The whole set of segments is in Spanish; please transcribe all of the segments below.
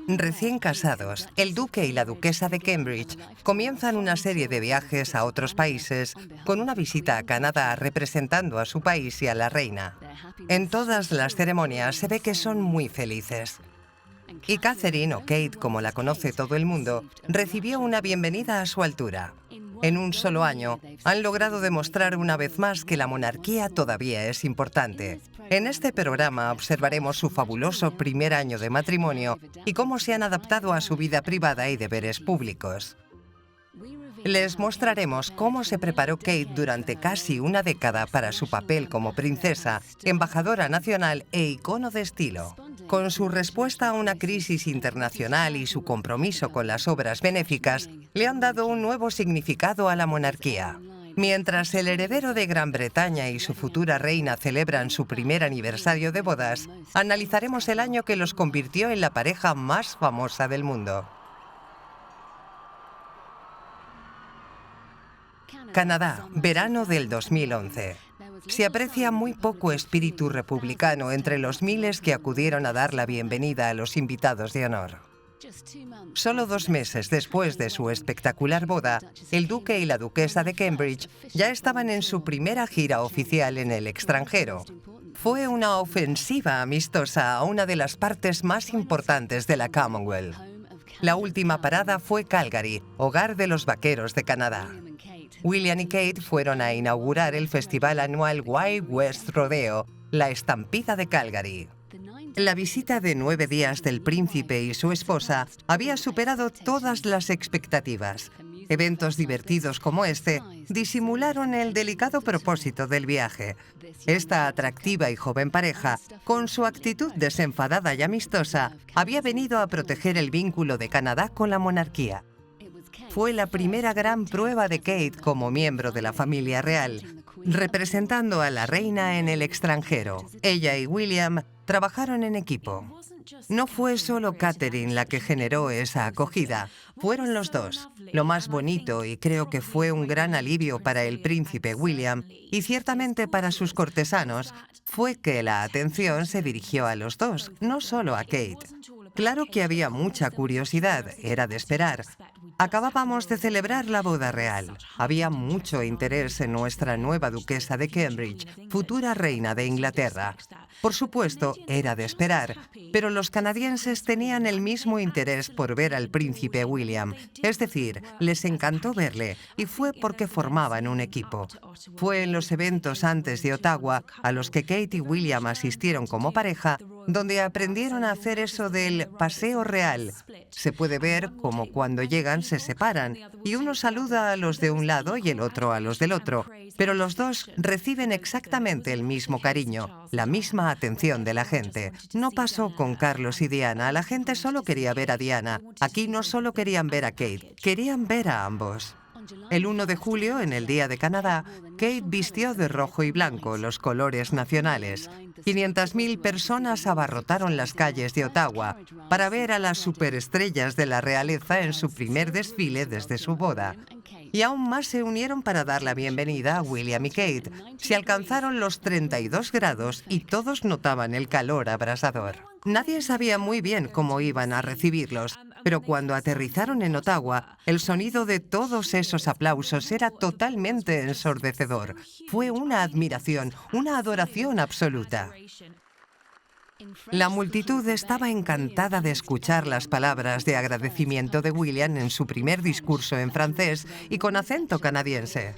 Recién casados, el duque y la duquesa de Cambridge comienzan una serie de viajes a otros países con una visita a Canadá representando a su país y a la reina. En todas las ceremonias se ve que son muy felices. Y Catherine, o Kate como la conoce todo el mundo, recibió una bienvenida a su altura. En un solo año, han logrado demostrar una vez más que la monarquía todavía es importante. En este programa observaremos su fabuloso primer año de matrimonio y cómo se han adaptado a su vida privada y deberes públicos. Les mostraremos cómo se preparó Kate durante casi una década para su papel como princesa, embajadora nacional e icono de estilo. Con su respuesta a una crisis internacional y su compromiso con las obras benéficas, le han dado un nuevo significado a la monarquía. Mientras el heredero de Gran Bretaña y su futura reina celebran su primer aniversario de bodas, analizaremos el año que los convirtió en la pareja más famosa del mundo. Canadá, verano del 2011. Se aprecia muy poco espíritu republicano entre los miles que acudieron a dar la bienvenida a los invitados de honor. Solo 2 meses después de su espectacular boda, el duque y la duquesa de Cambridge ya estaban en su primera gira oficial en el extranjero. Fue una ofensiva amistosa a una de las partes más importantes de la Commonwealth. La última parada fue Calgary, hogar de los vaqueros de Canadá. William y Kate fueron a inaugurar el festival anual Wild West Rodeo, la estampida de Calgary. La visita de 9 días del príncipe y su esposa había superado todas las expectativas. Eventos divertidos como este disimularon el delicado propósito del viaje. Esta atractiva y joven pareja, con su actitud desenfadada y amistosa, había venido a proteger el vínculo de Canadá con la monarquía. Fue la primera gran prueba de Kate como miembro de la familia real, representando a la reina en el extranjero. Ella y William trabajaron en equipo. No fue solo Catherine la que generó esa acogida, fueron los dos. Lo más bonito, y creo que fue un gran alivio para el príncipe William, y ciertamente para sus cortesanos, fue que la atención se dirigió a los dos, no solo a Kate. Claro que había mucha curiosidad, era de esperar. Acabábamos de celebrar la boda real. Había mucho interés en nuestra nueva duquesa de Cambridge, futura reina de Inglaterra. Por supuesto, era de esperar, pero los canadienses tenían el mismo interés por ver al príncipe William. Es decir, les encantó verle, y fue porque formaban un equipo. Fue en los eventos antes de Ottawa, a los que Kate y William asistieron como pareja, donde aprendieron a hacer eso del paseo real. Se puede ver como cuando llegan se separan y uno saluda a los de un lado y el otro a los del otro, pero los dos reciben exactamente el mismo cariño, la misma atención de la gente. No pasó con Carlos y Diana, la gente solo quería ver a Diana. Aquí no solo querían ver a Kate, querían ver a ambos. El 1 de julio, en el Día de Canadá, Kate vistió de rojo y blanco, los colores nacionales. 500.000 personas abarrotaron las calles de Ottawa para ver a las superestrellas de la realeza en su primer desfile desde su boda. Y aún más se unieron para dar la bienvenida a William y Kate. Se alcanzaron los 32 grados y todos notaban el calor abrasador. Nadie sabía muy bien cómo iban a recibirlos, pero cuando aterrizaron en Ottawa, el sonido de todos esos aplausos era totalmente ensordecedor. Fue una admiración, una adoración absoluta. La multitud estaba encantada de escuchar las palabras de agradecimiento de William en su primer discurso en francés y con acento canadiense.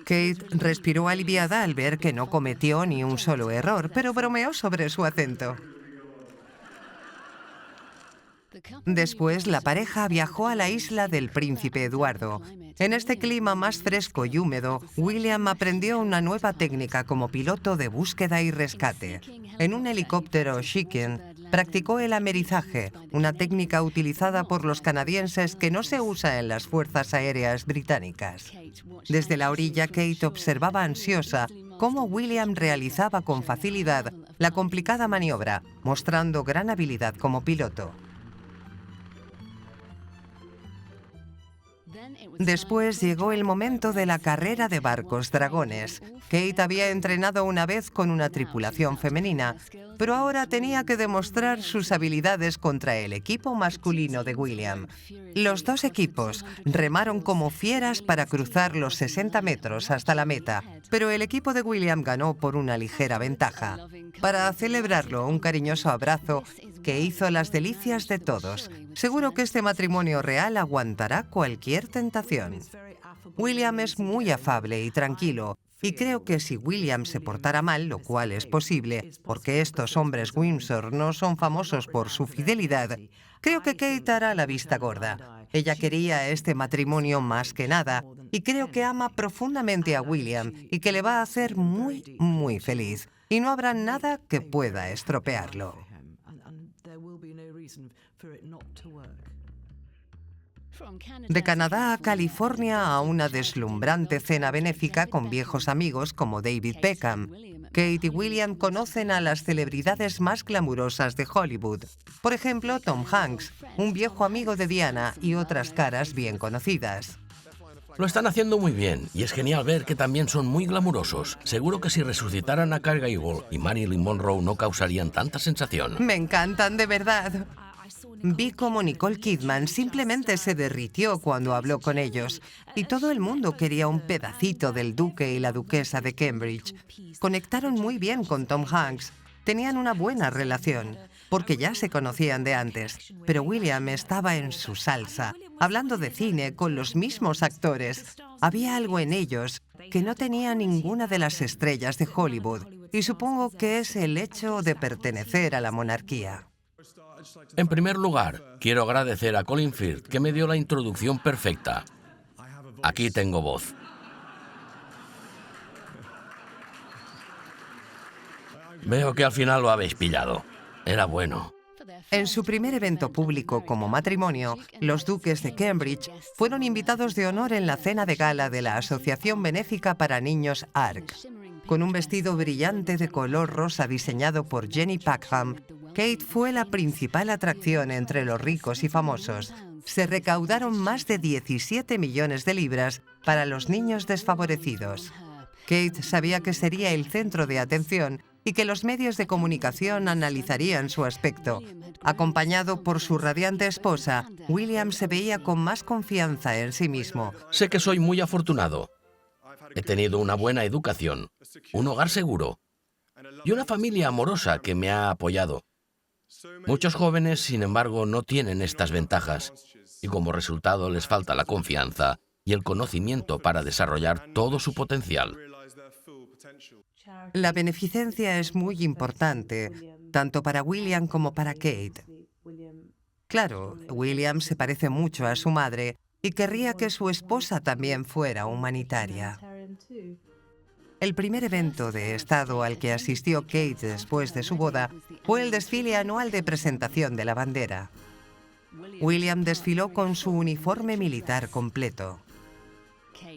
Kate respiró aliviada al ver que no cometió ni un solo error, pero bromeó sobre su acento. Después, la pareja viajó a la isla del Príncipe Eduardo. En este clima más fresco y húmedo, William aprendió una nueva técnica como piloto de búsqueda y rescate. En un helicóptero Chicken, Practicó el amerizaje, una técnica utilizada por los canadienses que no se usa en las fuerzas aéreas británicas. Desde la orilla, Kate observaba ansiosa cómo William realizaba con facilidad la complicada maniobra, mostrando gran habilidad como piloto. Después llegó el momento de la carrera de barcos dragones. Kate había entrenado una vez con una tripulación femenina, pero ahora tenía que demostrar sus habilidades contra el equipo masculino de William. Los dos equipos remaron como fieras para cruzar los 60 metros hasta la meta, pero el equipo de William ganó por una ligera ventaja. Para celebrarlo, un cariñoso abrazo que hizo las delicias de todos. Seguro que este matrimonio real aguantará cualquier tentación. William es muy afable y tranquilo, y creo que si William se portara mal, lo cual es posible, porque estos hombres Windsor no son famosos por su fidelidad, creo que Kate hará la vista gorda. Ella quería este matrimonio más que nada, y creo que ama profundamente a William y que le va a hacer muy, muy feliz. Y no habrá nada que pueda estropearlo. De Canadá a California a una deslumbrante cena benéfica con viejos amigos como David Beckham. Kate y William conocen a las celebridades más glamurosas de Hollywood. Por ejemplo, Tom Hanks, un viejo amigo de Diana y otras caras bien conocidas. Lo están haciendo muy bien y es genial ver que también son muy glamurosos. Seguro que si resucitaran a Kurt Gable y Marilyn Monroe no causarían tanta sensación. Me encantan, de verdad. Vi cómo Nicole Kidman simplemente se derritió cuando habló con ellos, y todo el mundo quería un pedacito del duque y la duquesa de Cambridge. Conectaron muy bien con Tom Hanks, tenían una buena relación, porque ya se conocían de antes, pero William estaba en su salsa, hablando de cine con los mismos actores. Había algo en ellos que no tenía ninguna de las estrellas de Hollywood, y supongo que es el hecho de pertenecer a la monarquía. En primer lugar, quiero agradecer a Colin Firth, que me dio la introducción perfecta. Aquí tengo voz. Veo que al final lo habéis pillado. Era bueno. En su primer evento público como matrimonio, los duques de Cambridge fueron invitados de honor en la cena de gala de la Asociación Benéfica para Niños ARC. Con un vestido brillante de color rosa diseñado por Jenny Packham, Kate fue la principal atracción entre los ricos y famosos. Se recaudaron más de 17 millones de libras para los niños desfavorecidos. Kate sabía que sería el centro de atención y que los medios de comunicación analizarían su aspecto. Acompañado por su radiante esposa, William se veía con más confianza en sí mismo. Sé que soy muy afortunado. He tenido una buena educación, un hogar seguro y una familia amorosa que me ha apoyado. Muchos jóvenes, sin embargo, no tienen estas ventajas y como resultado les falta la confianza y el conocimiento para desarrollar todo su potencial. La beneficencia es muy importante, tanto para William como para Kate. Claro, William se parece mucho a su madre y querría que su esposa también fuera humanitaria. El primer evento de Estado al que asistió Kate después de su boda fue el desfile anual de presentación de la bandera. William desfiló con su uniforme militar completo.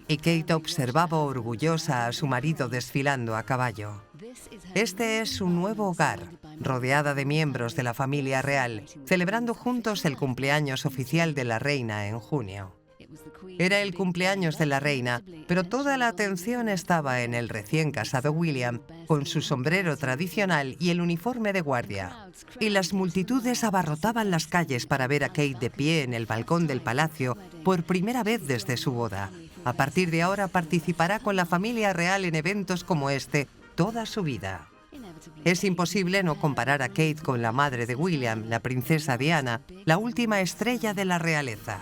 Y Kate observaba orgullosa a su marido desfilando a caballo. Este es su nuevo hogar, rodeada de miembros de la familia real, celebrando juntos el cumpleaños oficial de la reina en junio. Era el cumpleaños de la reina, pero toda la atención estaba en el recién casado William, con su sombrero tradicional y el uniforme de guardia. Y las multitudes abarrotaban las calles para ver a Kate de pie en el balcón del palacio por primera vez desde su boda. A partir de ahora participará con la familia real en eventos como este toda su vida. Es imposible no comparar a Kate con la madre de William, la princesa Diana, la última estrella de la realeza.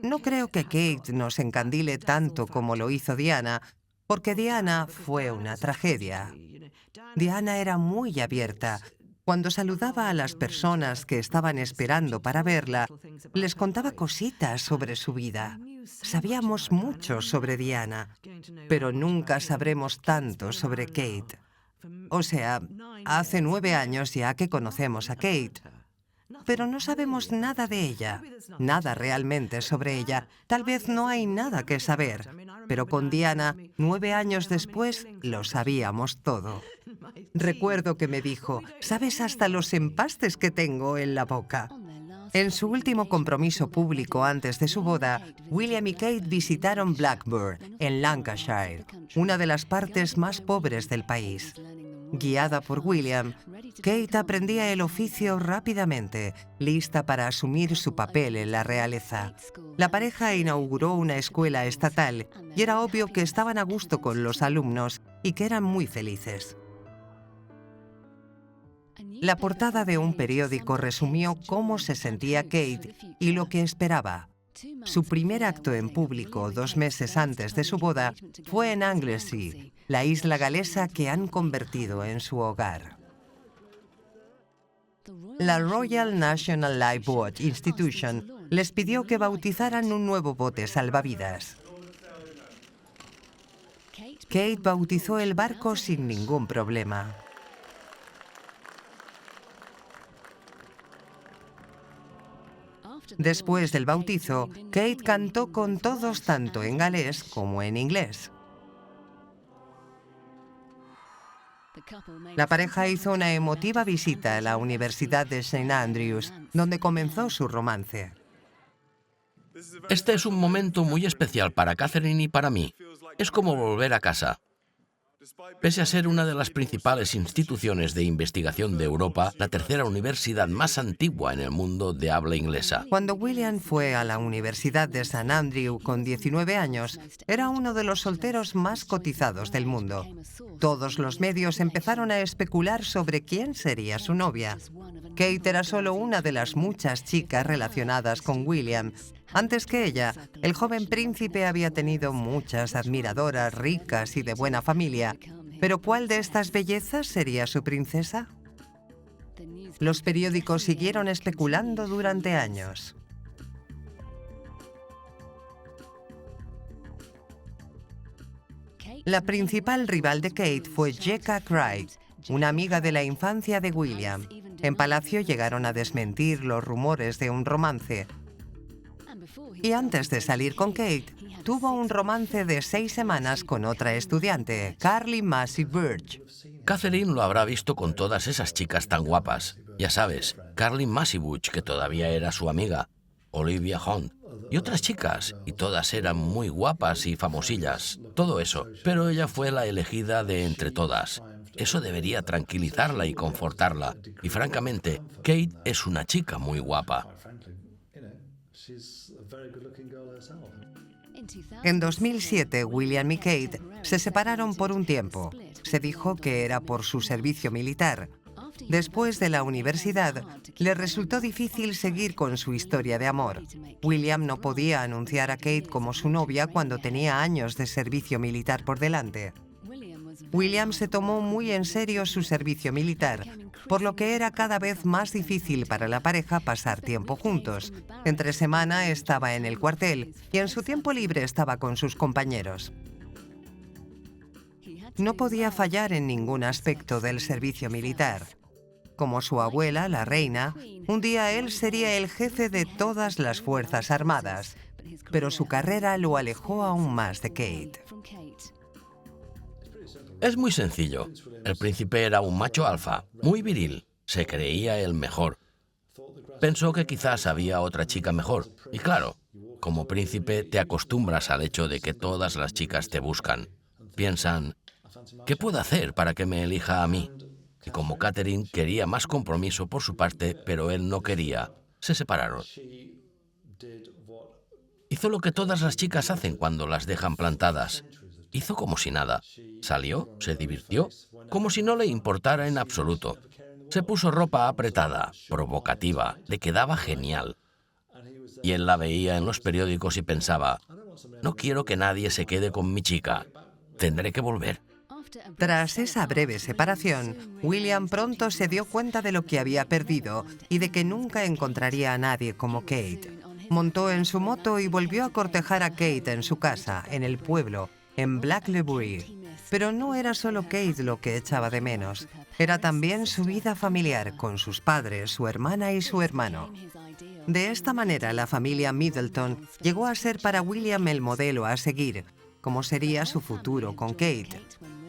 No creo que Kate nos encandile tanto como lo hizo Diana, porque Diana fue una tragedia. Diana era muy abierta. Cuando saludaba a las personas que estaban esperando para verla, les contaba cositas sobre su vida. Sabíamos mucho sobre Diana, pero nunca sabremos tanto sobre Kate. O sea, hace 9 años ya que conocemos a Kate. Pero no sabemos nada de ella, nada realmente sobre ella. Tal vez no hay nada que saber, pero con Diana, 9 años después, lo sabíamos todo. Recuerdo que me dijo, ¿sabes hasta los empastes que tengo en la boca? En su último compromiso público antes de su boda, William y Kate visitaron Blackburn, en Lancashire, una de las partes más pobres del país. Guiada por William, Kate aprendía el oficio rápidamente, lista para asumir su papel en la realeza. La pareja inauguró una escuela estatal y era obvio que estaban a gusto con los alumnos y que eran muy felices. La portada de un periódico resumió cómo se sentía Kate y lo que esperaba. Su primer acto en público 2 meses antes de su boda fue en Anglesey, la isla galesa que han convertido en su hogar. La Royal National Lifeboat Institution les pidió que bautizaran un nuevo bote salvavidas. Kate bautizó el barco sin ningún problema. Después del bautizo, Kate cantó con todos tanto en galés como en inglés. La pareja hizo una emotiva visita a la Universidad de St. Andrews, donde comenzó su romance. Este es un momento muy especial para Catherine y para mí. Es como volver a casa. Pese a ser una de las principales instituciones de investigación de Europa, la tercera universidad más antigua en el mundo de habla inglesa. Cuando William fue a la Universidad de St. Andrews con 19 años, era uno de los solteros más cotizados del mundo. Todos los medios empezaron a especular sobre quién sería su novia. Kate era solo una de las muchas chicas relacionadas con William. Antes que ella, el joven príncipe había tenido muchas admiradoras ricas y de buena familia. ¿Pero cuál de estas bellezas sería su princesa? Los periódicos siguieron especulando durante años. La principal rival de Kate fue Jecka Craig, una amiga de la infancia de William. En Palacio llegaron a desmentir los rumores de un romance. Y antes de salir con Kate, tuvo un romance de 6 semanas con otra estudiante, Carly Massey Burch. Catherine lo habrá visto con todas esas chicas tan guapas. Ya sabes, Carly Massey Burch, que todavía era su amiga, Olivia Hunt, y otras chicas, y todas eran muy guapas y famosillas, todo eso. Pero ella fue la elegida de entre todas. Eso debería tranquilizarla y confortarla. Y francamente, Kate es una chica muy guapa. En 2007, William y Kate se separaron por un tiempo. Se dijo que era por su servicio militar. Después de la universidad, le resultó difícil seguir con su historia de amor. William no podía anunciar a Kate como su novia cuando tenía años de servicio militar por delante. William se tomó muy en serio su servicio militar, por lo que era cada vez más difícil para la pareja pasar tiempo juntos. Entre semana estaba en el cuartel y en su tiempo libre estaba con sus compañeros. No podía fallar en ningún aspecto del servicio militar. Como su abuela, la reina, un día él sería el jefe de todas las Fuerzas Armadas, pero su carrera lo alejó aún más de Kate. Es muy sencillo. El príncipe era un macho alfa, muy viril. Se creía el mejor. Pensó que quizás había otra chica mejor. Y claro, como príncipe te acostumbras al hecho de que todas las chicas te buscan. Piensan, ¿qué puedo hacer para que me elija a mí? Y como Catherine quería más compromiso por su parte, pero él no quería, se separaron. Hizo lo que todas las chicas hacen cuando las dejan plantadas. Hizo como si nada. Salió, se divirtió, como si no le importara en absoluto. Se puso ropa apretada, provocativa, le quedaba genial. Y él la veía en los periódicos y pensaba, no quiero que nadie se quede con mi chica, tendré que volver. Tras esa breve separación, William pronto se dio cuenta de lo que había perdido y de que nunca encontraría a nadie como Kate. Montó en su moto y volvió a cortejar a Kate en su casa, en el pueblo, en Blacklebury. Pero no era solo Kate lo que echaba de menos. Era también su vida familiar, con sus padres, su hermana y su hermano. De esta manera, la familia Middleton llegó a ser para William el modelo a seguir, como sería su futuro con Kate.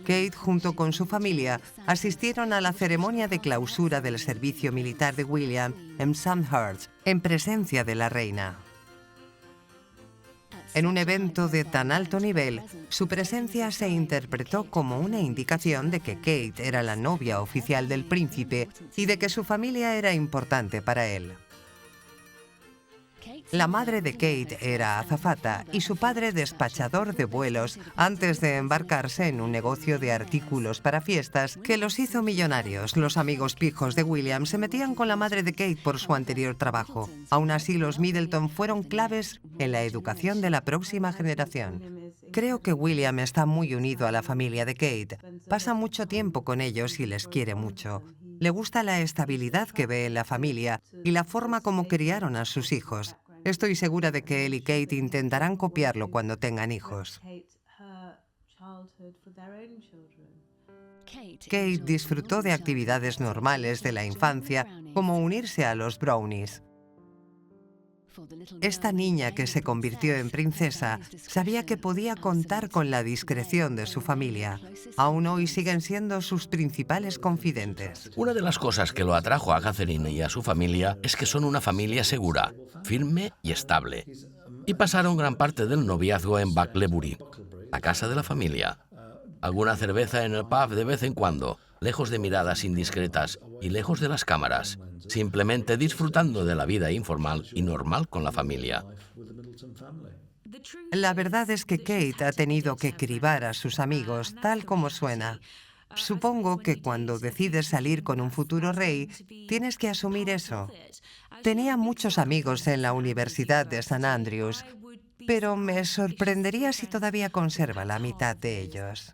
Kate, junto con su familia, asistieron a la ceremonia de clausura del servicio militar de William en Sandhurst, en presencia de la reina. En un evento de tan alto nivel, su presencia se interpretó como una indicación de que Kate era la novia oficial del príncipe y de que su familia era importante para él. La madre de Kate era azafata y su padre despachador de vuelos antes de embarcarse en un negocio de artículos para fiestas que los hizo millonarios. Los amigos pijos de William se metían con la madre de Kate por su anterior trabajo. Aún así, los Middleton fueron claves en la educación de la próxima generación. Creo que William está muy unido a la familia de Kate. Pasa mucho tiempo con ellos y les quiere mucho. Le gusta la estabilidad que ve en la familia y la forma como criaron a sus hijos. Estoy segura de que él y Kate intentarán copiarlo cuando tengan hijos. Kate disfrutó de actividades normales de la infancia, como unirse a los Brownies. Esta niña que se convirtió en princesa sabía que podía contar con la discreción de su familia. Aún hoy siguen siendo sus principales confidentes. Una de las cosas que lo atrajo a Catherine y a su familia es que son una familia segura, firme y estable. Y pasaron gran parte del noviazgo en Bucklebury, la casa de la familia. Alguna cerveza en el pub de vez en cuando, lejos de miradas indiscretas y lejos de las cámaras, simplemente disfrutando de la vida informal y normal con la familia. La verdad es que Kate ha tenido que cribar a sus amigos, tal como suena. Supongo que cuando decides salir con un futuro rey, tienes que asumir eso. Tenía muchos amigos en la Universidad de St. Andrews, pero me sorprendería si todavía conserva la mitad de ellos.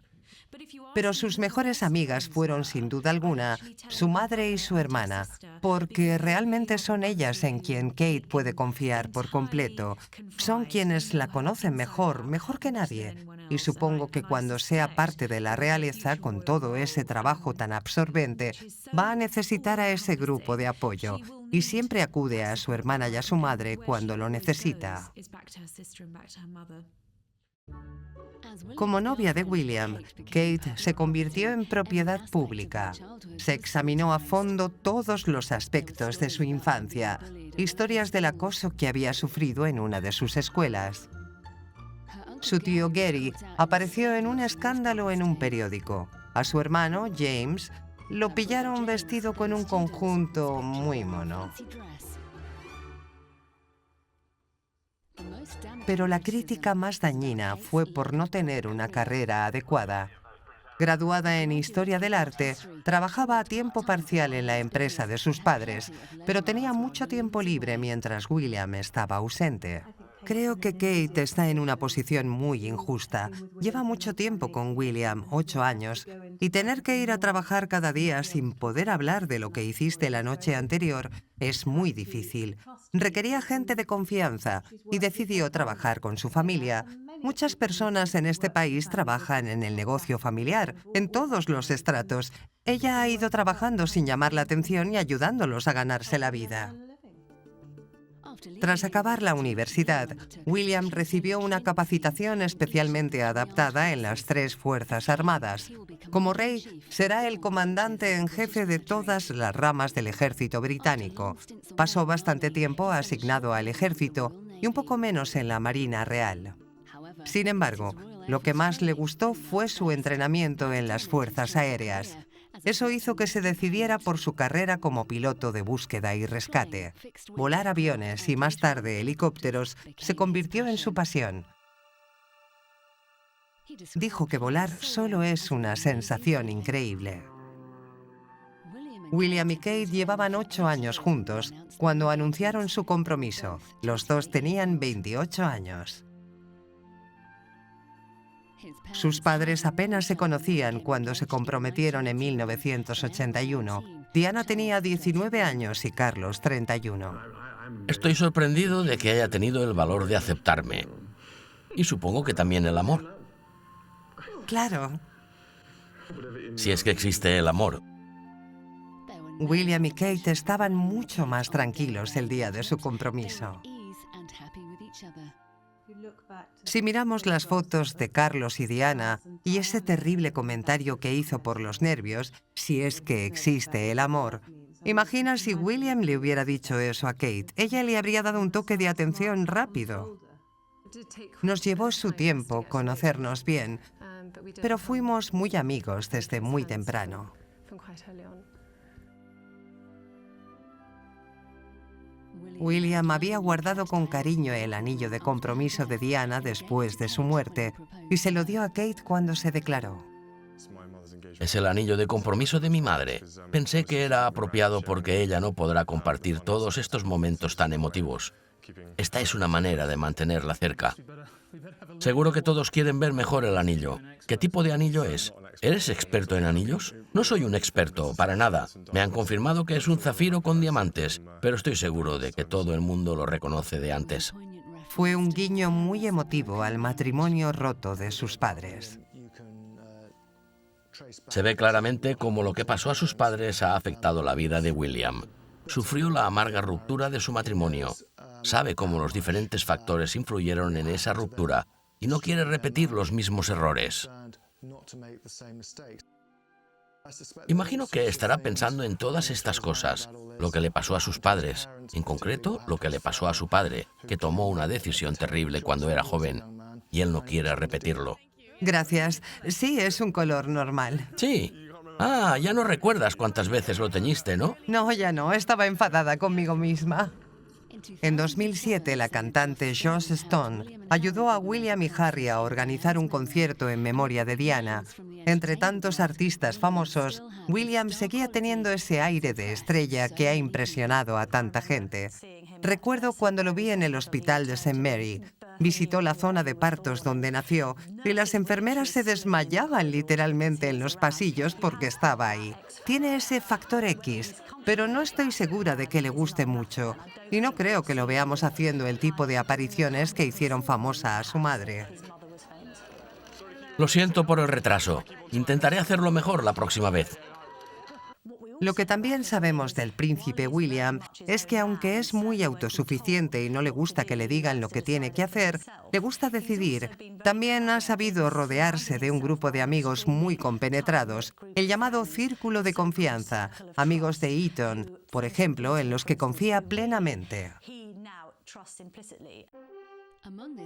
Pero sus mejores amigas fueron, sin duda alguna, su madre y su hermana, porque realmente son ellas en quien Kate puede confiar por completo. Son quienes la conocen mejor que nadie. Y supongo que cuando sea parte de la realeza, con todo ese trabajo tan absorbente, va a necesitar a ese grupo de apoyo. Y siempre acude a su hermana y a su madre cuando lo necesita. Como novia de William, Kate se convirtió en propiedad pública. Se examinó a fondo todos los aspectos de su infancia, historias del acoso que había sufrido en una de sus escuelas. Su tío Gary apareció en un escándalo en un periódico. A su hermano, James, lo pillaron vestido con un conjunto muy mono. Pero la crítica más dañina fue por no tener una carrera adecuada. Graduada en Historia del Arte, trabajaba a tiempo parcial en la empresa de sus padres, pero tenía mucho tiempo libre mientras William estaba ausente. Creo que Kate está en una posición muy injusta. Lleva mucho tiempo con William, 8 años, y tener que ir a trabajar cada día sin poder hablar de lo que hiciste la noche anterior es muy difícil. Requería gente de confianza y decidió trabajar con su familia. Muchas personas en este país trabajan en el negocio familiar, en todos los estratos. Ella ha ido trabajando sin llamar la atención y ayudándolos a ganarse la vida. Tras acabar la universidad, William recibió una capacitación especialmente adaptada en las 3 Fuerzas Armadas. Como rey, será el comandante en jefe de todas las ramas del ejército británico. Pasó bastante tiempo asignado al ejército y un poco menos en la Marina Real. Sin embargo, lo que más le gustó fue su entrenamiento en las fuerzas aéreas. Eso hizo que se decidiera por su carrera como piloto de búsqueda y rescate. Volar aviones y más tarde helicópteros se convirtió en su pasión. Dijo que volar solo es una sensación increíble. William y Kate llevaban 8 años juntos cuando anunciaron su compromiso. Los dos tenían 28 años. Sus padres apenas se conocían cuando se comprometieron en 1981. Diana tenía 19 años y Carlos 31. Estoy sorprendido de que haya tenido el valor de aceptarme. Y supongo que también el amor. Claro. si es que existe el amor. William y Kate estaban mucho más tranquilos el día de su compromiso. Si miramos las fotos de Carlos y Diana y ese terrible comentario que hizo por los nervios, si es que existe el amor, imagina si William le hubiera dicho eso a Kate. Ella le habría dado un toque de atención rápido. Nos llevó su tiempo conocernos bien, pero fuimos muy amigos desde muy temprano. William había guardado con cariño el anillo de compromiso de Diana después de su muerte y se lo dio a Kate cuando se declaró. Es el anillo de compromiso de mi madre. Pensé que era apropiado porque ella no podrá compartir todos estos momentos tan emotivos. Esta es una manera de mantenerla cerca. Seguro que todos quieren ver mejor el anillo. ¿Qué tipo de anillo es? ¿Eres experto en anillos? No soy un experto, para nada. Me han confirmado que es un zafiro con diamantes, pero estoy seguro de que todo el mundo lo reconoce de antes. Fue un guiño muy emotivo al matrimonio roto de sus padres. Se ve claramente cómo lo que pasó a sus padres ha afectado la vida de William. Sufrió la amarga ruptura de su matrimonio. Sabe cómo los diferentes factores influyeron en esa ruptura y no quiere repetir los mismos errores. Imagino que estará pensando en todas estas cosas, lo que le pasó a sus padres, en concreto lo que le pasó a su padre, que tomó una decisión terrible cuando era joven, y él no quiere repetirlo. Gracias. Sí, es un color normal. Sí. Ah, ya no recuerdas cuántas veces lo teñiste, ¿no? No, ya no. Estaba enfadada conmigo misma. En 2007, la cantante Joss Stone ayudó a William y Harry a organizar un concierto en memoria de Diana. Entre tantos artistas famosos, William seguía teniendo ese aire de estrella que ha impresionado a tanta gente. Recuerdo cuando lo vi en el hospital de St. Mary. Visitó la zona de partos donde nació y las enfermeras se desmayaban literalmente en los pasillos porque estaba ahí. Tiene ese factor X, pero no estoy segura de que le guste mucho. Y no creo que lo veamos haciendo el tipo de apariciones que hicieron famosa a su madre. Lo siento por el retraso. Intentaré hacerlo mejor la próxima vez. Lo que también sabemos del príncipe William es que aunque es muy autosuficiente y no le gusta que le digan lo que tiene que hacer, le gusta decidir. También ha sabido rodearse de un grupo de amigos muy compenetrados, el llamado círculo de confianza, amigos de Eton, por ejemplo, en los que confía plenamente.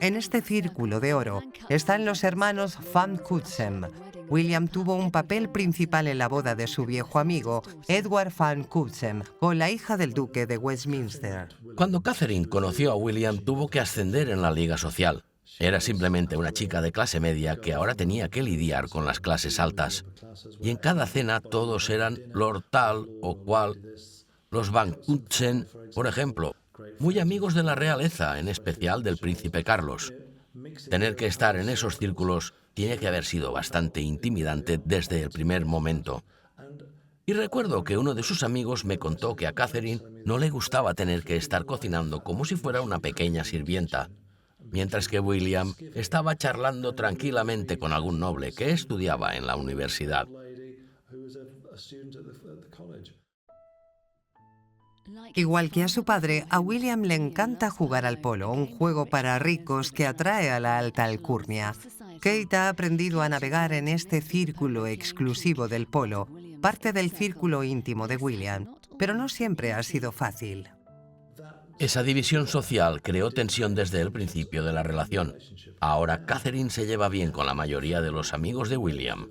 En este círculo de oro están los hermanos Van Cutsem. William tuvo un papel principal en la boda de su viejo amigo, Edward Van Cutsem, con la hija del duque de Westminster. Cuando Catherine conoció a William, tuvo que ascender en la liga social. Era simplemente una chica de clase media que ahora tenía que lidiar con las clases altas. Y en cada cena todos eran Lord tal o cual, los Van Cutsem, por ejemplo, muy amigos de la realeza, en especial del príncipe Carlos. Tener que estar en esos círculos tiene que haber sido bastante intimidante desde el primer momento. Y recuerdo que uno de sus amigos me contó que a Catherine no le gustaba tener que estar cocinando como si fuera una pequeña sirvienta, mientras que William estaba charlando tranquilamente con algún noble que estudiaba en la universidad. Igual que a su padre, a William le encanta jugar al polo, un juego para ricos que atrae a la alta alcurnia. Kate ha aprendido a navegar en este círculo exclusivo del polo, parte del círculo íntimo de William, pero no siempre ha sido fácil. Esa división social creó tensión desde el principio de la relación. Ahora Catherine se lleva bien con la mayoría de los amigos de William.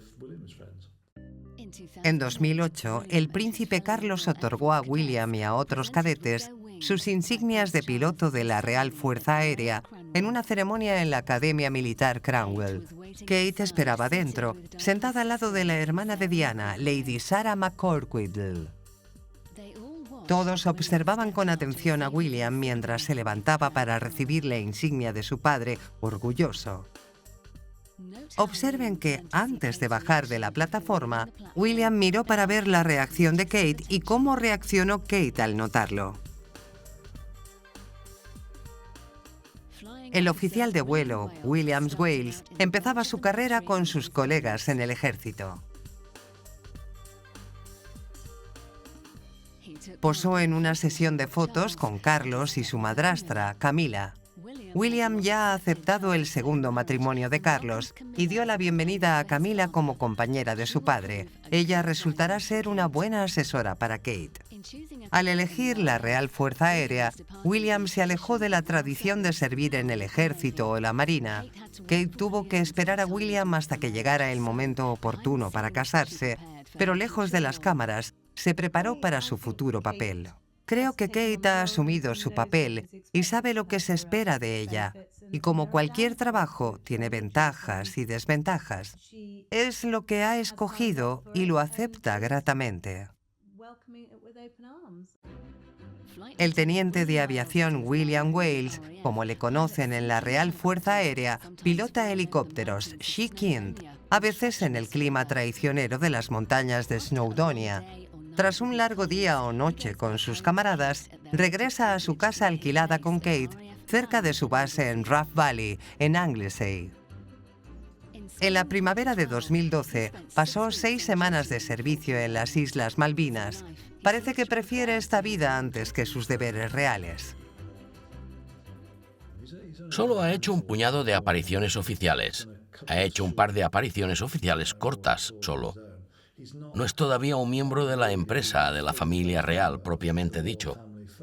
En 2008, el príncipe Carlos otorgó a William y a otros cadetes sus insignias de piloto de la Real Fuerza Aérea en una ceremonia en la Academia Militar Cranwell. Kate esperaba dentro, sentada al lado de la hermana de Diana, Lady Sarah McCorquodle. Todos observaban con atención a William mientras se levantaba para recibir la insignia de su padre, orgulloso. Observen que, antes de bajar de la plataforma, William miró para ver la reacción de Kate y cómo reaccionó Kate al notarlo. El oficial de vuelo, Williams Wales, empezaba su carrera con sus colegas en el ejército. Posó en una sesión de fotos con Carlos y su madrastra, Camila. William ya ha aceptado el segundo matrimonio de Carlos y dio la bienvenida a Camila como compañera de su padre. Ella resultará ser una buena asesora para Kate. Al elegir la Real Fuerza Aérea, William se alejó de la tradición de servir en el ejército o la marina. Kate tuvo que esperar a William hasta que llegara el momento oportuno para casarse, pero lejos de las cámaras, se preparó para su futuro papel. Creo que Kate ha asumido su papel y sabe lo que se espera de ella. Y como cualquier trabajo, tiene ventajas y desventajas. Es lo que ha escogido y lo acepta gratamente. El teniente de aviación William Wales, como le conocen en la Real Fuerza Aérea, pilota helicópteros She Kind, a veces en el clima traicionero de las montañas de Snowdonia. Tras un largo día o noche con sus camaradas, regresa a su casa alquilada con Kate, cerca de su base en Rough Valley, en Anglesey. En la primavera de 2012, pasó 6 semanas de servicio en las Islas Malvinas. Parece que prefiere esta vida antes que sus deberes reales. Solo ha hecho un puñado de apariciones oficiales. Ha hecho un par de apariciones oficiales cortas, solo. No es todavía un miembro de la empresa, de la familia real, propiamente dicho.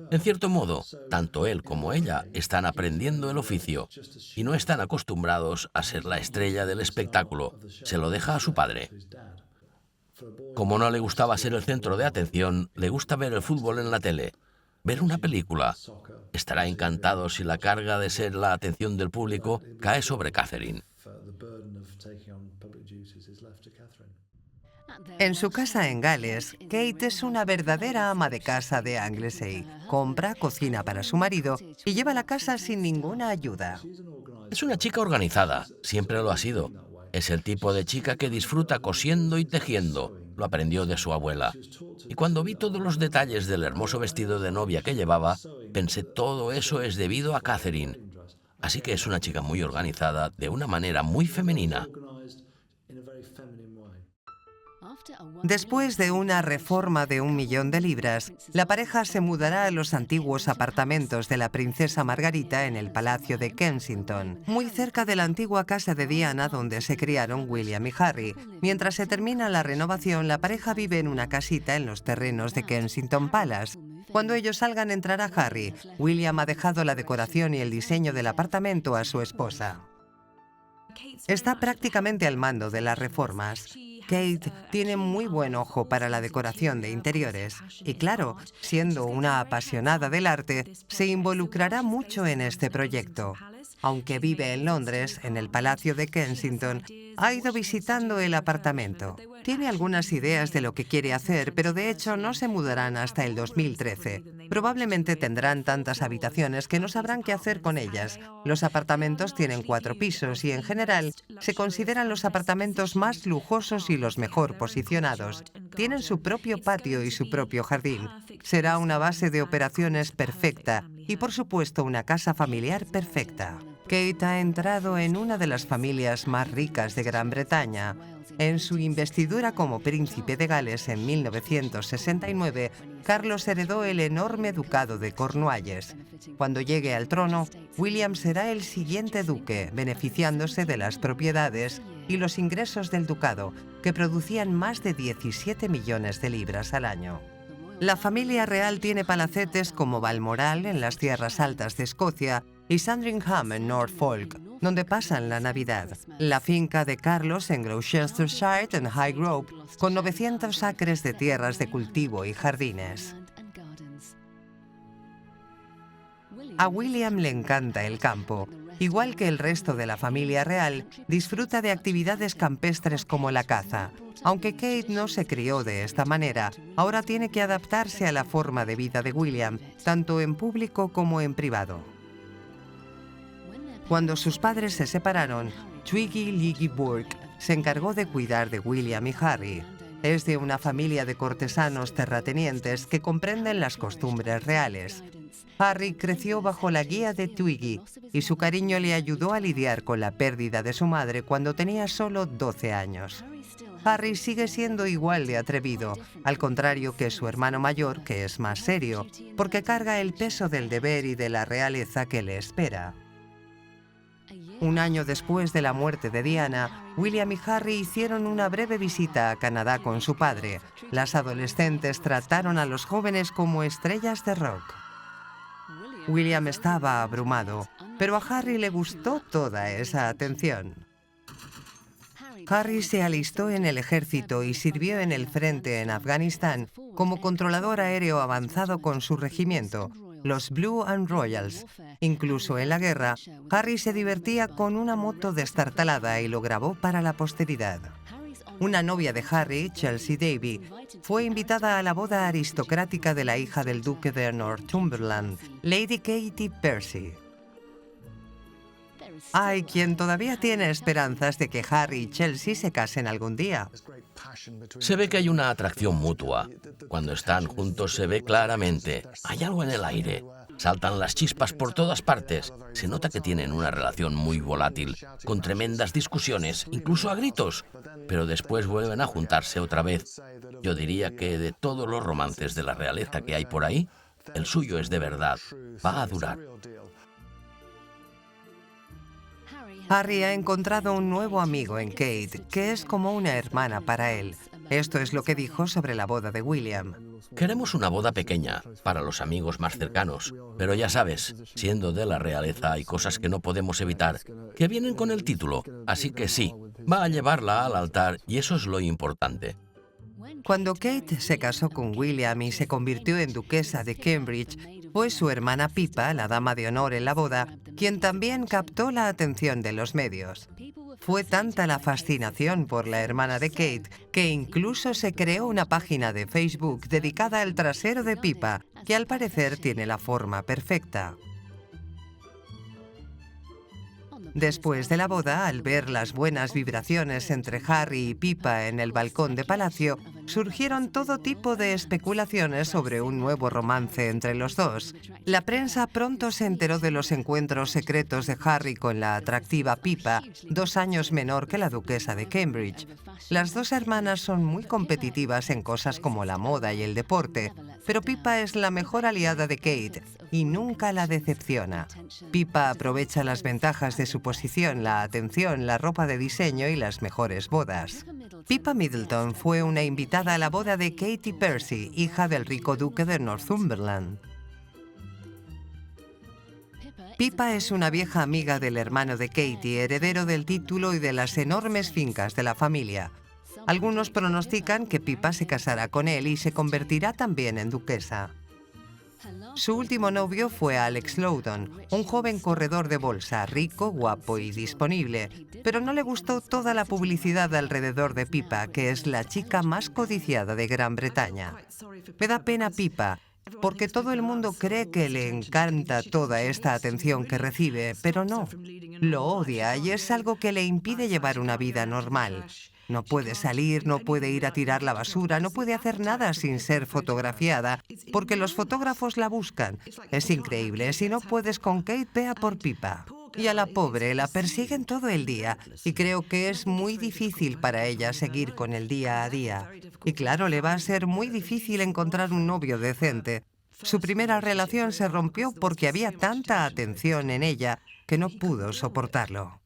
En cierto modo, tanto él como ella están aprendiendo el oficio y no están acostumbrados a ser la estrella del espectáculo. Se lo deja a su padre. Como no le gustaba ser el centro de atención, le gusta ver el fútbol en la tele, ver una película. Estará encantado si la carga de ser la atención del público cae sobre Catherine. En su casa en Gales, Kate es una verdadera ama de casa de Anglesey. Compra, cocina para su marido y lleva la casa sin ninguna ayuda. Es una chica organizada, siempre lo ha sido. Es el tipo de chica que disfruta cosiendo y tejiendo. Lo aprendió de su abuela. Y cuando vi todos los detalles del hermoso vestido de novia que llevaba, pensé, todo eso es debido a Catherine. Así que es una chica muy organizada, de una manera muy femenina. Después de una reforma de 1 millón de libras, la pareja se mudará a los antiguos apartamentos de la princesa Margarita en el Palacio de Kensington, muy cerca de la antigua casa de Diana donde se criaron William y Harry. Mientras se termina la renovación, la pareja vive en una casita en los terrenos de Kensington Palace. Cuando ellos salgan, entrará Harry. William ha dejado la decoración y el diseño del apartamento a su esposa. Está prácticamente al mando de las reformas. Kate tiene muy buen ojo para la decoración de interiores y, claro, siendo una apasionada del arte, se involucrará mucho en este proyecto. Aunque vive en Londres, en el Palacio de Kensington, ha ido visitando el apartamento. Tiene algunas ideas de lo que quiere hacer, pero de hecho no se mudarán hasta el 2013. Probablemente tendrán tantas habitaciones que no sabrán qué hacer con ellas. Los apartamentos tienen 4 pisos y, en general, se consideran los apartamentos más lujosos y los mejor posicionados. Tienen su propio patio y su propio jardín. Será una base de operaciones perfecta y, por supuesto, una casa familiar perfecta. Kate ha entrado en una de las familias más ricas de Gran Bretaña. En su investidura como príncipe de Gales en 1969, Carlos heredó el enorme ducado de Cornualles. Cuando llegue al trono, William será el siguiente duque, beneficiándose de las propiedades y los ingresos del ducado, que producían más de 17 millones de libras al año. La familia real tiene palacetes como Balmoral en las tierras altas de Escocia y Sandringham en Norfolk, donde pasan la Navidad. La finca de Carlos en Gloucestershire en Highgrove, con 900 acres de tierras de cultivo y jardines. A William le encanta el campo. Igual que el resto de la familia real, disfruta de actividades campestres como la caza. Aunque Kate no se crió de esta manera, ahora tiene que adaptarse a la forma de vida de William, tanto en público como en privado. Cuando sus padres se separaron, Twiggy Liggy Burke se encargó de cuidar de William y Harry. Es de una familia de cortesanos terratenientes que comprenden las costumbres reales. Harry creció bajo la guía de Twiggy y su cariño le ayudó a lidiar con la pérdida de su madre cuando tenía solo 12 años. Harry sigue siendo igual de atrevido, al contrario que su hermano mayor, que es más serio, porque carga el peso del deber y de la realeza que le espera. Un año después de la muerte de Diana, William y Harry hicieron una breve visita a Canadá con su padre. Las adolescentes trataron a los jóvenes como estrellas de rock. William estaba abrumado, pero a Harry le gustó toda esa atención. Harry se alistó en el ejército y sirvió en el frente en Afganistán como controlador aéreo avanzado con su regimiento, los Blue and Royals. Incluso en la guerra, Harry se divertía con una moto destartalada y lo grabó para la posteridad. Una novia de Harry, Chelsea Davy, fue invitada a la boda aristocrática de la hija del duque de Northumberland, Lady Katie Percy. Hay quien todavía tiene esperanzas de que Harry y Chelsea se casen algún día. Se ve que hay una atracción mutua. Cuando están juntos se ve claramente. Hay algo en el aire. Saltan las chispas por todas partes. Se nota que tienen una relación muy volátil, con tremendas discusiones, incluso a gritos. Pero después vuelven a juntarse otra vez. Yo diría que de todos los romances de la realeza que hay por ahí, el suyo es de verdad. Va a durar. Harry ha encontrado un nuevo amigo en Kate, que es como una hermana para él. Esto es lo que dijo sobre la boda de William. Queremos una boda pequeña, para los amigos más cercanos. Pero ya sabes, siendo de la realeza hay cosas que no podemos evitar, que vienen con el título. Así que sí, va a llevarla al altar y eso es lo importante. Cuando Kate se casó con William y se convirtió en duquesa de Cambridge, fue su hermana Pippa, la dama de honor en la boda, quien también captó la atención de los medios. Fue tanta la fascinación por la hermana de Kate que incluso se creó una página de Facebook dedicada al trasero de Pippa, que al parecer tiene la forma perfecta. Después de la boda, al ver las buenas vibraciones entre Harry y Pippa en el balcón de palacio, surgieron todo tipo de especulaciones sobre un nuevo romance entre los dos. La prensa pronto se enteró de los encuentros secretos de Harry con la atractiva Pippa, 2 años menor que la duquesa de Cambridge. Las dos hermanas son muy competitivas en cosas como la moda y el deporte, pero Pippa es la mejor aliada de Kate y nunca la decepciona. Pippa aprovecha las ventajas de su posición, la atención, la ropa de diseño y las mejores bodas. Pippa Middleton fue una invitada a la boda de Katie Percy, hija del rico duque de Northumberland. Pippa es una vieja amiga del hermano de Katie, heredero del título y de las enormes fincas de la familia. Algunos pronostican que Pippa se casará con él y se convertirá también en duquesa. Su último novio fue Alex Loudon, un joven corredor de bolsa, rico, guapo y disponible, pero no le gustó toda la publicidad alrededor de Pippa, que es la chica más codiciada de Gran Bretaña. Me da pena Pippa, porque todo el mundo cree que le encanta toda esta atención que recibe, pero no. Lo odia y es algo que le impide llevar una vida normal. No puede salir, no puede ir a tirar la basura, no puede hacer nada sin ser fotografiada, porque los fotógrafos la buscan. Es increíble, si no puedes con Kate, ve a por Pippa. Y a la pobre la persiguen todo el día, y creo que es muy difícil para ella seguir con el día a día. Y claro, le va a ser muy difícil encontrar un novio decente. Su primera relación se rompió porque había tanta atención en ella que no pudo soportarlo.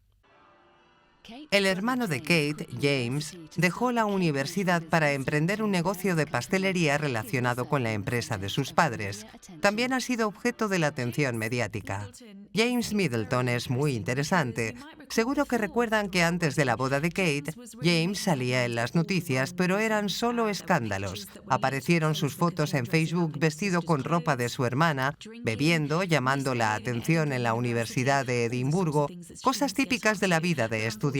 El hermano de Kate, James, dejó la universidad para emprender un negocio de pastelería relacionado con la empresa de sus padres. También ha sido objeto de la atención mediática. James Middleton es muy interesante. Seguro que recuerdan que antes de la boda de Kate, James salía en las noticias, pero eran solo escándalos. Aparecieron sus fotos en Facebook vestido con ropa de su hermana, bebiendo, llamando la atención en la Universidad de Edimburgo, cosas típicas de la vida de estudiante.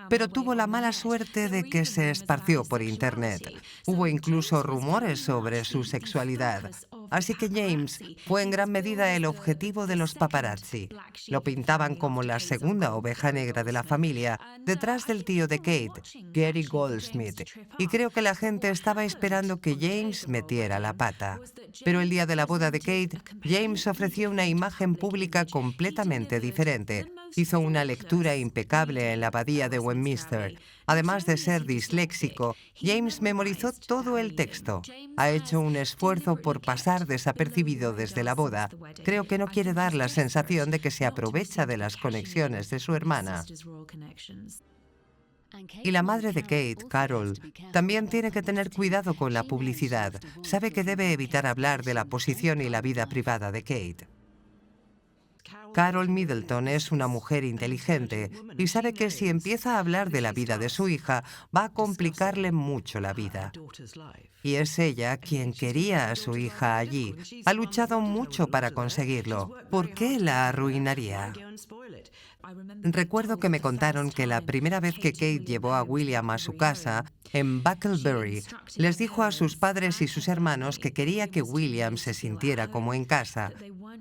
Pero tuvo la mala suerte de que se esparció por Internet. Hubo incluso rumores sobre su sexualidad. Así que James fue en gran medida el objetivo de los paparazzi. Lo pintaban como la segunda oveja negra de la familia, detrás del tío de Kate, Gary Goldsmith. Y creo que la gente estaba esperando que James metiera la pata. Pero el día de la boda de Kate, James ofreció una imagen pública completamente diferente. Hizo una lectura impecable en la abadía de Westminster. Además de ser disléxico, James memorizó todo el texto. Ha hecho un esfuerzo por pasar desapercibido desde la boda. Creo que no quiere dar la sensación de que se aprovecha de las conexiones de su hermana. Y la madre de Kate, Carol, también tiene que tener cuidado con la publicidad. Sabe que debe evitar hablar de la posición y la vida privada de Kate. Carol Middleton es una mujer inteligente y sabe que si empieza a hablar de la vida de su hija, va a complicarle mucho la vida. Y es ella quien quería a su hija allí. Ha luchado mucho para conseguirlo. ¿Por qué la arruinaría? Recuerdo que me contaron que la primera vez que Kate llevó a William a su casa, en Bucklebury, les dijo a sus padres y sus hermanos que quería que William se sintiera como en casa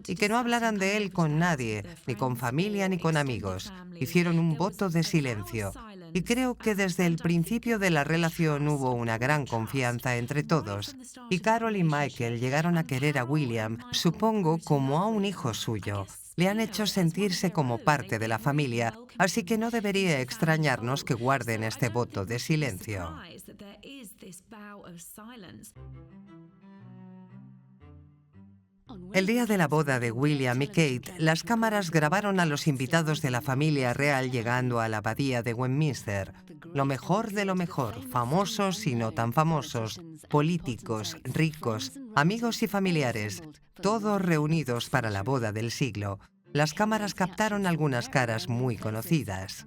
y que no hablaran de él con nadie, ni con familia ni con amigos. Hicieron un voto de silencio. Y creo que desde el principio de la relación hubo una gran confianza entre todos. Y Carol y Michael llegaron a querer a William, supongo, como a un hijo suyo. Le han hecho sentirse como parte de la familia, así que no debería extrañarnos que guarden este voto de silencio. El día de la boda de William y Kate, las cámaras grabaron a los invitados de la familia real llegando a la abadía de Westminster. Lo mejor de lo mejor, famosos y no tan famosos, políticos, ricos, amigos y familiares, todos reunidos para la boda del siglo. Las cámaras captaron algunas caras muy conocidas.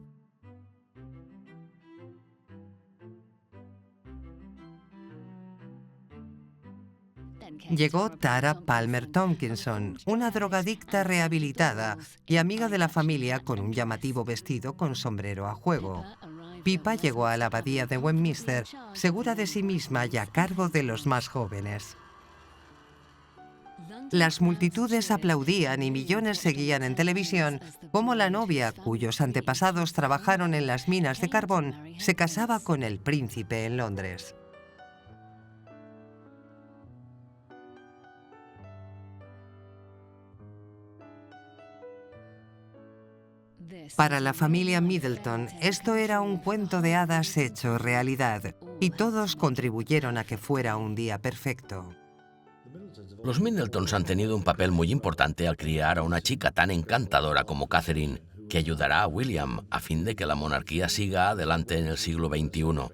Llegó Tara Palmer Tomkinson, una drogadicta rehabilitada y amiga de la familia con un llamativo vestido con sombrero a juego. Pippa llegó a la abadía de Westminster, segura de sí misma y a cargo de los más jóvenes. Las multitudes aplaudían y millones seguían en televisión cómo la novia, cuyos antepasados trabajaron en las minas de carbón, se casaba con el príncipe en Londres. Para la familia Middleton, esto era un cuento de hadas hecho realidad, y todos contribuyeron a que fuera un día perfecto. Los Middletons han tenido un papel muy importante al criar a una chica tan encantadora como Catherine, que ayudará a William a fin de que la monarquía siga adelante en el siglo XXI.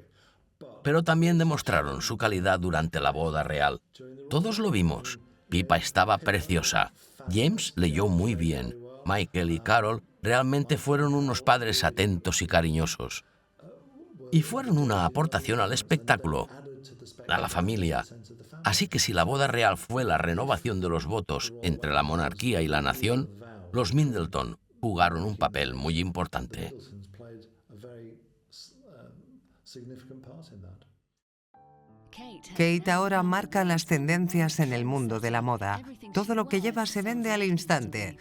Pero también demostraron su calidad durante la boda real. Todos lo vimos. Pippa estaba preciosa. James leyó muy bien. Michael y Carol realmente fueron unos padres atentos y cariñosos. Y fueron una aportación al espectáculo, a la familia. Así que si la boda real fue la renovación de los votos entre la monarquía y la nación, los Middleton jugaron un papel muy importante. Kate ahora marca las tendencias en el mundo de la moda. Todo lo que lleva se vende al instante.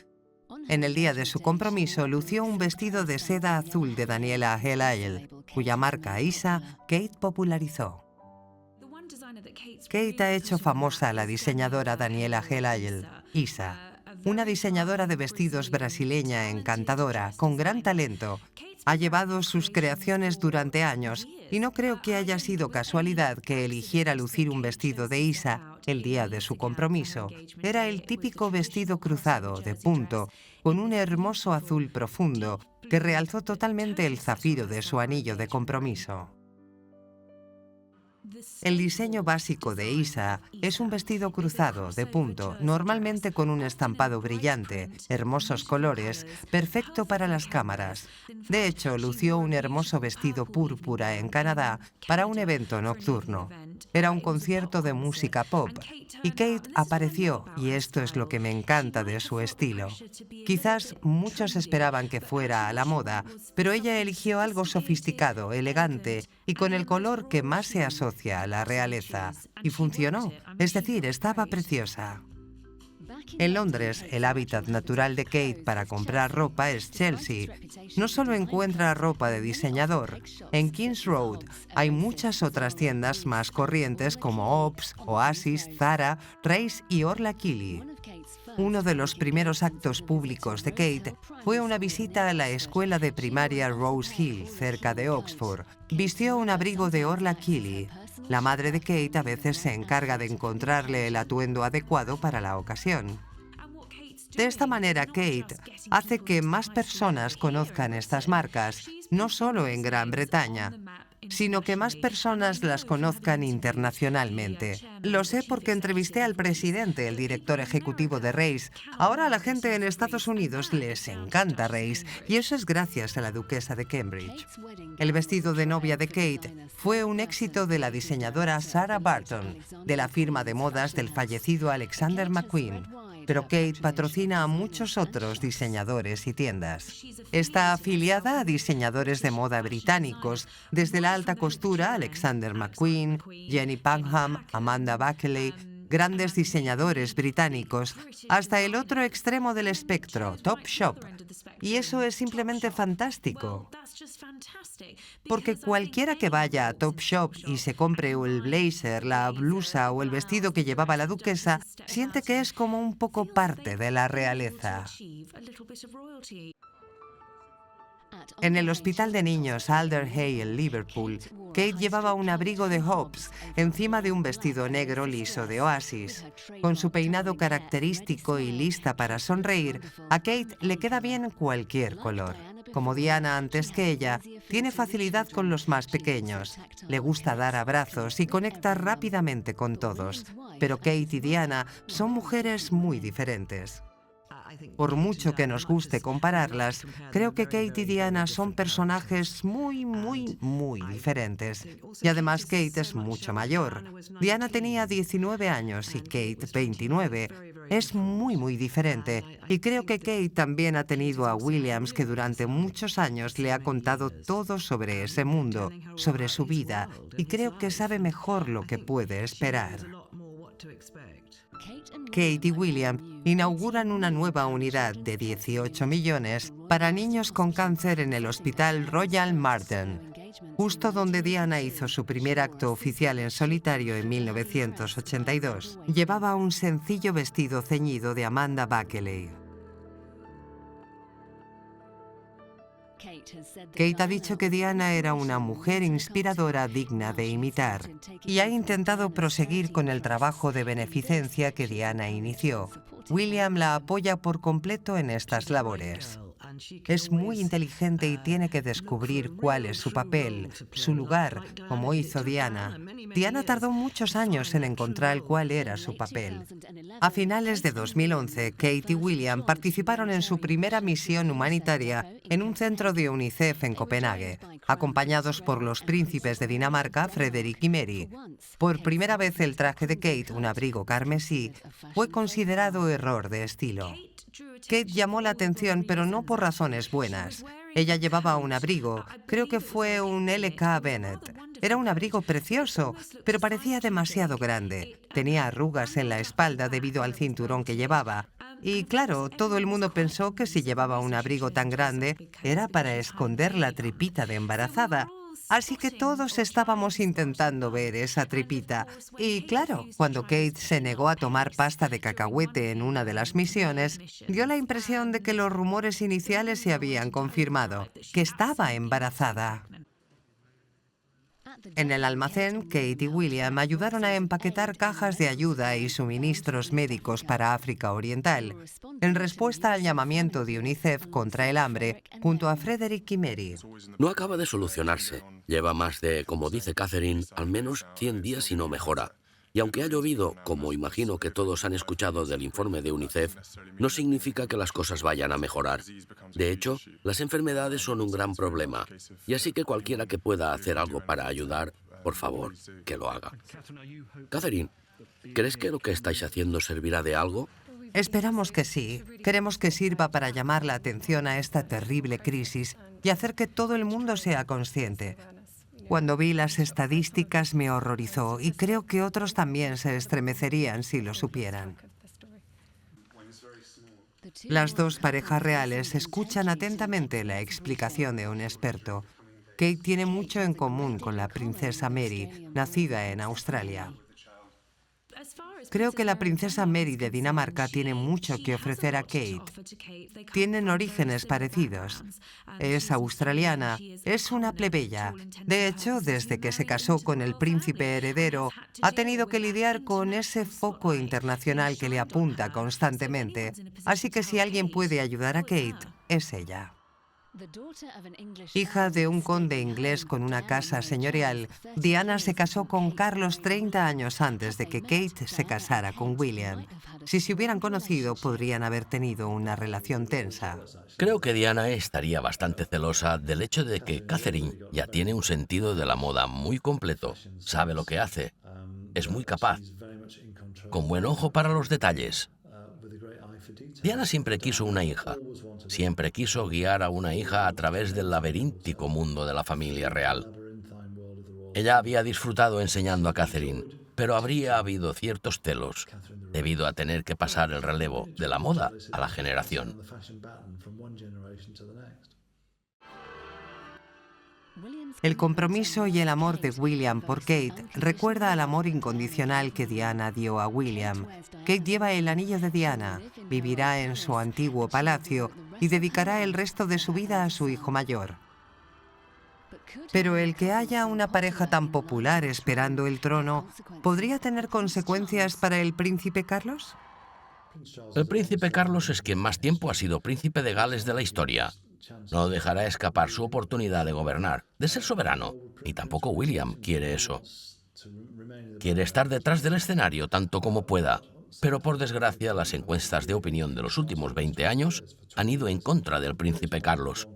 En el día de su compromiso lució un vestido de seda azul de Daniela Hale, cuya marca Isa Kate popularizó. Kate ha hecho famosa a la diseñadora Daniela Hale, Isa, una diseñadora de vestidos brasileña encantadora, con gran talento. Ha llevado sus creaciones durante años y no creo que haya sido casualidad que eligiera lucir un vestido de Isa el día de su compromiso. Era el típico vestido cruzado, de punto, con un hermoso azul profundo que realzó totalmente el zafiro de su anillo de compromiso. El diseño básico de Isa es un vestido cruzado, de punto, normalmente con un estampado brillante, hermosos colores, perfecto para las cámaras. De hecho, lució un hermoso vestido púrpura en Canadá para un evento nocturno. Era un concierto de música pop, y Kate apareció, y esto es lo que me encanta de su estilo. Quizás muchos esperaban que fuera a la moda, pero ella eligió algo sofisticado, elegante, y con el color que más se asocia a la realeza. Y funcionó, es decir, estaba preciosa. En Londres, el hábitat natural de Kate para comprar ropa es Chelsea. No solo encuentra ropa de diseñador. En Kings Road hay muchas otras tiendas más corrientes como Ops, Oasis, Zara, Race y Orla Killy. Uno de los primeros actos públicos de Kate fue una visita a la escuela de primaria Rose Hill, cerca de Oxford. Vistió un abrigo de Orla Killy. La madre de Kate a veces se encarga de encontrarle el atuendo adecuado para la ocasión. De esta manera, Kate hace que más personas conozcan estas marcas, no solo en Gran Bretaña, sino que más personas las conozcan internacionalmente. Lo sé porque entrevisté al presidente, el director ejecutivo de Race. Ahora a la gente en Estados Unidos les encanta Race, y eso es gracias a la duquesa de Cambridge. El vestido de novia de Kate fue un éxito de la diseñadora Sarah Barton, de la firma de modas del fallecido Alexander McQueen. Pero Kate patrocina a muchos otros diseñadores y tiendas. Está afiliada a diseñadores de moda británicos, desde la alta costura, Alexander McQueen, Jenny Pankham, Amanda Buckley, grandes diseñadores británicos, hasta el otro extremo del espectro, Topshop. Y eso es simplemente fantástico. Porque cualquiera que vaya a Topshop y se compre el blazer, la blusa o el vestido que llevaba la duquesa, siente que es como un poco parte de la realeza. En el hospital de niños Alder Hey en Liverpool, Kate llevaba un abrigo de Hobbs encima de un vestido negro liso de Oasis. Con su peinado característico y lista para sonreír, a Kate le queda bien cualquier color. Como Diana antes que ella, tiene facilidad con los más pequeños. Le gusta dar abrazos y conecta rápidamente con todos. Pero Kate y Diana son mujeres muy diferentes. Por mucho que nos guste compararlas, creo que Kate y Diana son personajes muy diferentes. Y además Kate es mucho mayor. Diana tenía 19 años y Kate 29. Es muy diferente. Y creo que Kate también ha tenido a Williams, que durante muchos años le ha contado todo sobre ese mundo, sobre su vida, y creo que sabe mejor lo que puede esperar. Kate y William inauguran una nueva unidad de 18 millones para niños con cáncer en el Hospital Royal Marsden, justo donde Diana hizo su primer acto oficial en solitario en 1982. Llevaba un sencillo vestido ceñido de Amanda Buckley. Kate ha dicho que Diana era una mujer inspiradora digna de imitar y ha intentado proseguir con el trabajo de beneficencia que Diana inició. William la apoya por completo en estas labores. Es muy inteligente y tiene que descubrir cuál es su papel, su lugar, como hizo Diana. Diana tardó muchos años en encontrar cuál era su papel. A finales de 2011, Kate y William participaron en su primera misión humanitaria en un centro de UNICEF en Copenhague, acompañados por los príncipes de Dinamarca, Frederik y Mary. Por primera vez el traje de Kate, un abrigo carmesí, fue considerado error de estilo. Kate llamó la atención, pero no por razones buenas. Ella llevaba un abrigo, creo que fue un LK Bennett. Era un abrigo precioso, pero parecía demasiado grande. Tenía arrugas en la espalda debido al cinturón que llevaba. Y claro, todo el mundo pensó que si llevaba un abrigo tan grande era para esconder la tripita de embarazada. Así que todos estábamos intentando ver esa tripita. Y claro, cuando Kate se negó a tomar pasta de cacahuete en una de las misiones, dio la impresión de que los rumores iniciales se habían confirmado, que estaba embarazada. En el almacén, Kate y William ayudaron a empaquetar cajas de ayuda y suministros médicos para África Oriental, en respuesta al llamamiento de UNICEF contra el hambre, junto a Frederik y Mary. No acaba de solucionarse. Lleva más de, como dice Catherine, al menos 100 días y no mejora. Y aunque ha llovido, como imagino que todos han escuchado del informe de UNICEF, no significa que las cosas vayan a mejorar. De hecho, las enfermedades son un gran problema. Y así que cualquiera que pueda hacer algo para ayudar, por favor, que lo haga. Catherine, ¿crees que lo que estáis haciendo servirá de algo? Esperamos que sí. Queremos que sirva para llamar la atención a esta terrible crisis y hacer que todo el mundo sea consciente. Cuando vi las estadísticas me horrorizó y creo que otros también se estremecerían si lo supieran. Las dos parejas reales escuchan atentamente la explicación de un experto. Kate tiene mucho en común con la princesa Mary, nacida en Australia. Creo que la princesa Mary de Dinamarca tiene mucho que ofrecer a Kate. Tienen orígenes parecidos. Es australiana, es una plebeya. De hecho, desde que se casó con el príncipe heredero, ha tenido que lidiar con ese foco internacional que le apunta constantemente. Así que si alguien puede ayudar a Kate, es ella. Hija de un conde inglés con una casa señorial, Diana se casó con Carlos 30 años antes de que Kate se casara con William. Si se hubieran conocido, podrían haber tenido una relación tensa. Creo que Diana estaría bastante celosa del hecho de que Catherine ya tiene un sentido de la moda muy completo. Sabe lo que hace. Es muy capaz. Con buen ojo para los detalles. Diana siempre quiso una hija. Siempre quiso guiar a una hija a través del laberíntico mundo de la familia real. Ella había disfrutado enseñando a Catherine, pero habría habido ciertos celos, debido a tener que pasar el relevo de la moda a la generación. El compromiso y el amor de William por Kate recuerda al amor incondicional que Diana dio a William. Kate lleva el anillo de Diana, vivirá en su antiguo palacio y dedicará el resto de su vida a su hijo mayor. Pero el que haya una pareja tan popular esperando el trono, ¿podría tener consecuencias para el príncipe Carlos? El príncipe Carlos es quien más tiempo ha sido príncipe de Gales de la historia. No dejará escapar su oportunidad de gobernar, de ser soberano. Y tampoco William quiere eso. Quiere estar detrás del escenario tanto como pueda. Pero por desgracia, las encuestas de opinión de los últimos 20 años han ido en contra del príncipe Carlos.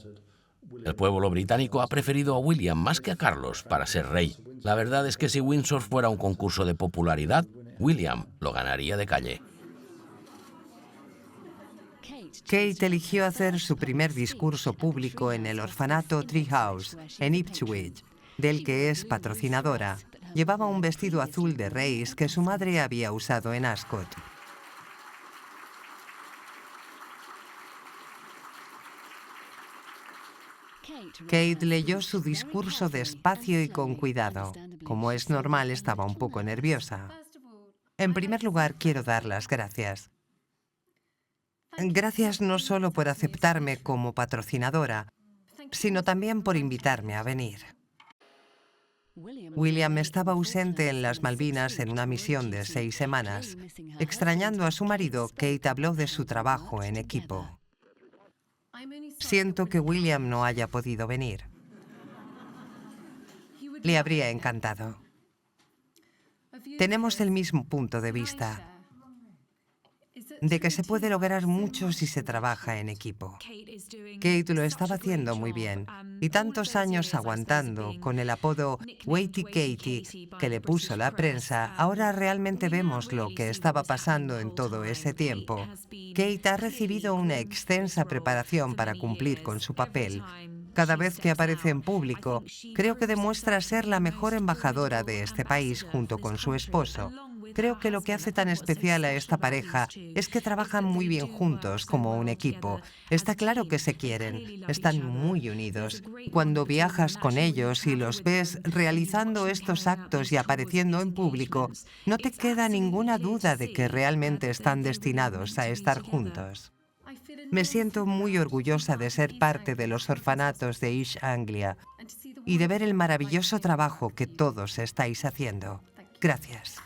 El pueblo británico ha preferido a William más que a Carlos para ser rey. La verdad es que si Windsor fuera un concurso de popularidad, William lo ganaría de calle. Kate eligió hacer su primer discurso público en el orfanato Treehouse, en Ipswich, del que es patrocinadora. Llevaba un vestido azul de Reis que su madre había usado en Ascot. Kate leyó su discurso despacio y con cuidado. Como es normal, estaba un poco nerviosa. En primer lugar, quiero dar las gracias. Gracias no solo por aceptarme como patrocinadora, sino también por invitarme a venir. William estaba ausente en las Malvinas en una misión de 6 semanas. Extrañando a su marido, Kate habló de su trabajo en equipo. Siento que William no haya podido venir. Le habría encantado. Tenemos el mismo punto de vista, de que se puede lograr mucho si se trabaja en equipo. Kate lo estaba haciendo muy bien, y tantos años aguantando con el apodo Waity Katie que le puso la prensa, ahora realmente vemos lo que estaba pasando en todo ese tiempo. Kate ha recibido una extensa preparación para cumplir con su papel. Cada vez que aparece en público, creo que demuestra ser la mejor embajadora de este país junto con su esposo. Creo que lo que hace tan especial a esta pareja es que trabajan muy bien juntos como un equipo. Está claro que se quieren, están muy unidos. Cuando viajas con ellos y los ves realizando estos actos y apareciendo en público, no te queda ninguna duda de que realmente están destinados a estar juntos. Me siento muy orgullosa de ser parte de los orfanatos de East Anglia y de ver el maravilloso trabajo que todos estáis haciendo. Gracias.